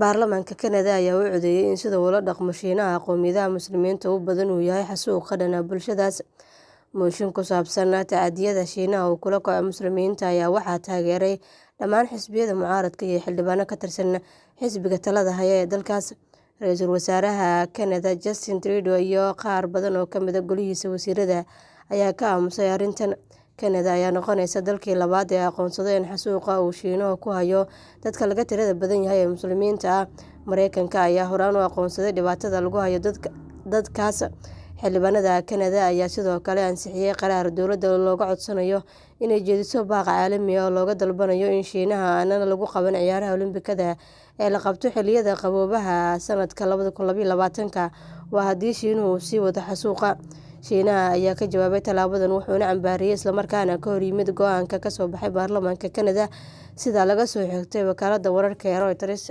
Baarlamaanka Kanada ayaa u codeeyay in sida uu ula dhaqmo Shiinaha qowmiyadaha Muslimiinta u badan uu yahay xasuuq ka dhan ah bulshadaas. Mooshin ku saabsan tacadiyada Shiinaha uu kula kaco Muslimiinta ayaa waxaa taageeray dhammaan xisbiyada mucaaradka iyo xildhibaano ka tirsan xisbiga talada haya ee dalkaas. Ra'iisul Wasaaraha Kanada Justin Trudeau iyo qaar badan oo ka mid ah golihiisa wasiirada ayaa ka aamusay arrintan. Kanada ayaa noqonaysa dalkii labaad ee aqoonsaday in xasuuqa uu Shiinuhu ku hayo dadka laga tirada badan yahay ee Muslimiinta ah. Mareykanka ayaa horaan u aqoonsaday dhibaatada lagu hayo dadkaas. Xildhibaanada Kanada ayaa sidoo kale ansixiyay qaraar dowladda looga codsanayo inay jeediso baaq caalami ah oo looga dalbanayo in Shiinaha aanan lagu qaban ciyaaraha Olombikada ee la qabto xilliyada qaboobaha sanadka 2022 waa haddii Shiinuhu sii wado xasuuqa. Shiinaha ayaa ka jawaabay tallaabadan wuxuuna cambaareeyay isla markaana ka hor yimid go'aanka ka soo baxay baarlamaanka Kanada sida laga soo xigtay wakaaladda wararka ee Reuters.